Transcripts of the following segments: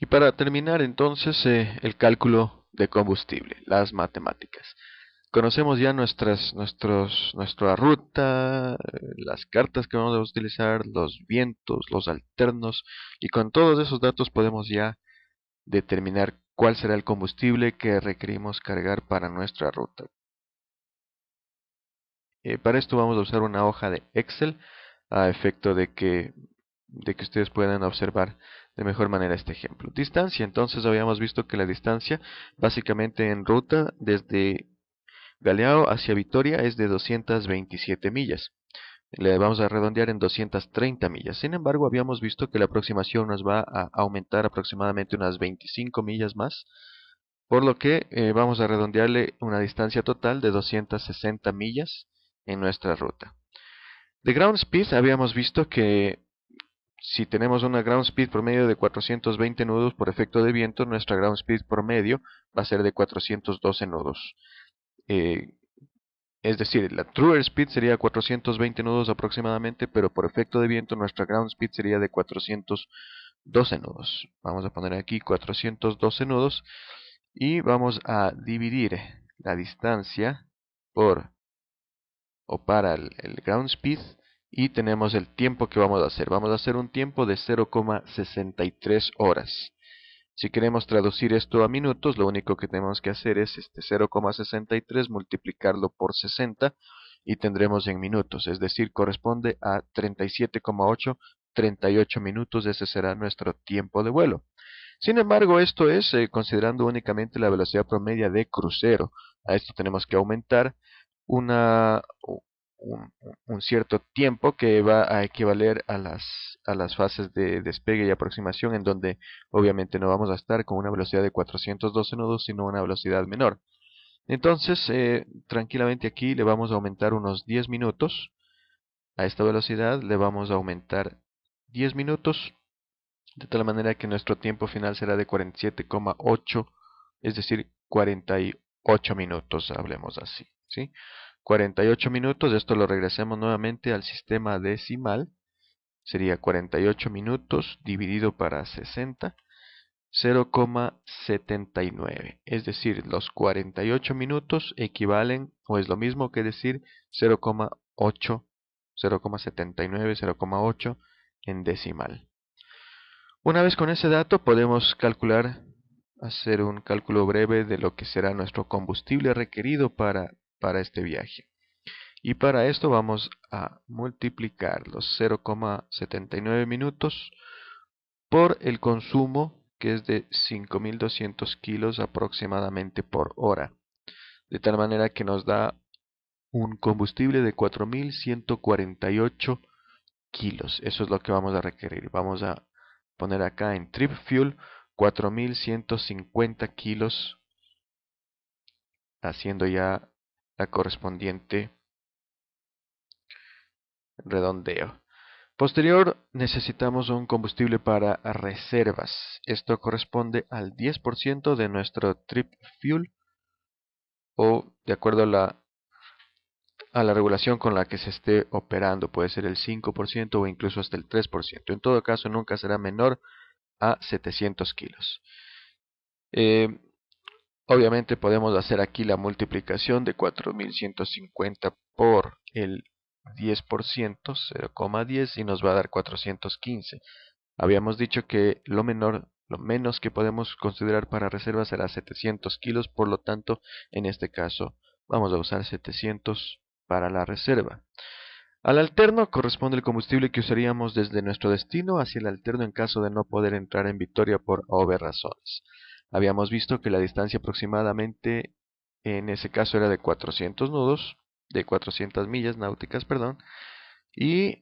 Y para terminar entonces el cálculo de combustible, las matemáticas. Conocemos ya nuestra ruta, las cartas que vamos a utilizar, los vientos, los alternos, y con todos esos datos podemos ya determinar cuál será el combustible que requerimos cargar para nuestra ruta. Para esto vamos a usar una hoja de Excel a efecto de que ustedes puedan observar de mejor manera este ejemplo. Distancia, entonces habíamos visto que la distancia básicamente en ruta desde Galeao hacia Vitoria es de 227 millas. Le vamos a redondear en 230 millas. Sin embargo, habíamos visto que la aproximación nos va a aumentar aproximadamente unas 25 millas más, por lo que vamos a redondearle una distancia total de 260 millas en nuestra ruta. De ground speed habíamos visto que si tenemos una ground speed promedio de 420 nudos por efecto de viento, nuestra ground speed promedio va a ser de 412 nudos. Eh, es decir, la true airspeed sería 420 nudos aproximadamente, pero por efecto de viento nuestra ground speed sería de 412 nudos. Vamos a poner aquí 412 nudos y vamos a dividir la distancia por o para el ground speed y tenemos el tiempo que vamos a hacer. Vamos a hacer un tiempo de 0,63 horas. Si queremos traducir esto a minutos, lo único que tenemos que hacer es este 0,63 multiplicarlo por 60 y tendremos en minutos, es decir, corresponde a 37,838 minutos, ese será nuestro tiempo de vuelo. Sin embargo, esto es considerando únicamente la velocidad promedia de crucero. A esto tenemos que aumentar una, un, un cierto tiempo que va a equivaler a las fases de despegue y aproximación, en donde obviamente no vamos a estar con una velocidad de 412 nudos, sino una velocidad menor. Entonces, tranquilamente aquí le vamos a aumentar unos 10 minutos. A esta velocidad le vamos a aumentar 10 minutos de tal manera que nuestro tiempo final será de 47,8, es decir, 48 minutos, hablemos así, ¿sí? 48 minutos, esto lo regresemos nuevamente al sistema decimal, sería 48 minutos dividido para 60, 0,79. Es decir, los 48 minutos equivalen, o es lo mismo que decir 0,8, 0,79, 0,8 en decimal. Una vez con ese dato podemos hacer un cálculo breve de lo que será nuestro combustible requerido para este viaje. Y para esto vamos a multiplicar los 0,79 minutos por el consumo, que es de 5.200 kilos aproximadamente por hora. De tal manera que nos da un combustible de 4.148 kilos. Eso es lo que vamos a requerir. Vamos a poner acá en Trip Fuel 4.150 kilos, haciendo ya la correspondiente redondeo. Posterior, necesitamos un combustible para reservas. Esto corresponde al 10% de nuestro Trip Fuel o de acuerdo a la regulación con la que se esté operando. Puede ser el 5% o incluso hasta el 3%. En todo caso, nunca será menor a 700 kilos. Eh, Obviamente podemos hacer aquí la multiplicación de 4.150 por el 10%, 0,10, y nos va a dar 415. Habíamos dicho que lo menos que podemos considerar para reserva será 700 kilos, por lo tanto, en este caso vamos a usar 700 para la reserva. Al alterno corresponde el combustible que usaríamos desde nuestro destino hacia el alterno en caso de no poder entrar en Victoria por OV razones. Habíamos visto que la distancia aproximadamente en ese caso era de 400 nudos, de 400 millas náuticas, perdón, y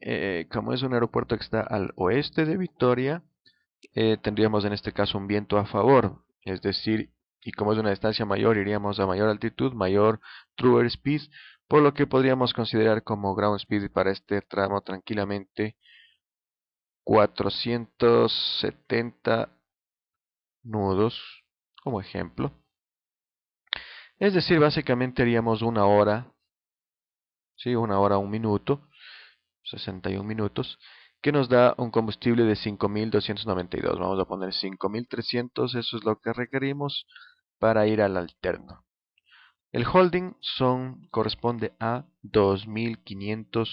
como es un aeropuerto que está al oeste de Victoria, tendríamos en este caso un viento a favor, es decir, y como es una distancia mayor, iríamos a mayor altitud, mayor true airspeed, por lo que podríamos considerar como ground speed para este tramo tranquilamente 470 nudos, como ejemplo. Es decir, básicamente haríamos una hora, ¿sí? Una hora, un minuto, 61 minutos, que nos da un combustible de 5.292. Vamos a poner 5.300, eso es lo que requerimos para ir al alterno. El holding corresponde a 2.500,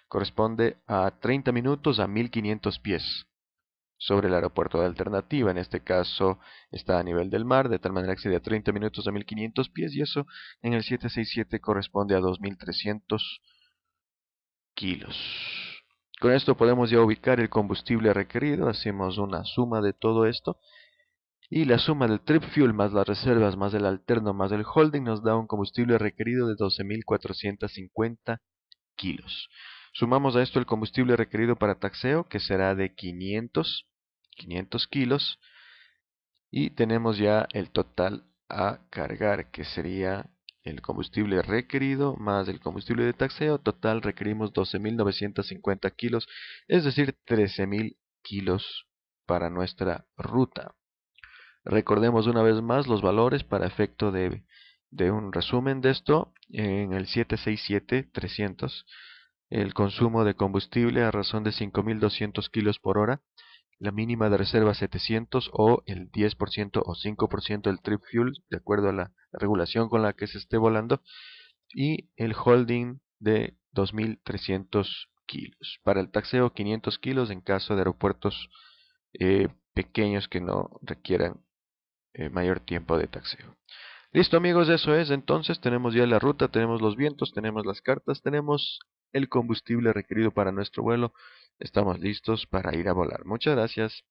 corresponde a 30 minutos a 1.500 pies sobre el aeropuerto de alternativa. En este caso está a nivel del mar, de tal manera que sería 30 minutos a 1.500 pies, y eso en el 767 corresponde a 2.300 kilos. Con esto podemos ya ubicar el combustible requerido. Hacemos una suma de todo esto, y la suma del trip fuel más las reservas más el alterno más el holding nos da un combustible requerido de 12.450 kilos. Sumamos a esto el combustible requerido para taxeo, que será de 500 kilos, y tenemos ya el total a cargar, que sería el combustible requerido más el combustible de taxeo. Total requerimos 12.950 kilos, es decir, 13.000 kilos para nuestra ruta. Recordemos una vez más los valores para efecto de un resumen de esto. En el 767-300, el consumo de combustible a razón de 5.200 kilos por hora, la mínima de reserva 700, o el 10% o 5% del trip fuel, de acuerdo a la regulación con la que se esté volando, y el holding de 2.300 kilos. Para el taxeo, 500 kilos en caso de aeropuertos pequeños que no requieran mayor tiempo de taxeo. Listo, amigos, eso es. Entonces tenemos ya la ruta, tenemos los vientos, tenemos las cartas, tenemos el combustible requerido para nuestro vuelo. Estamos listos para ir a volar. Muchas gracias.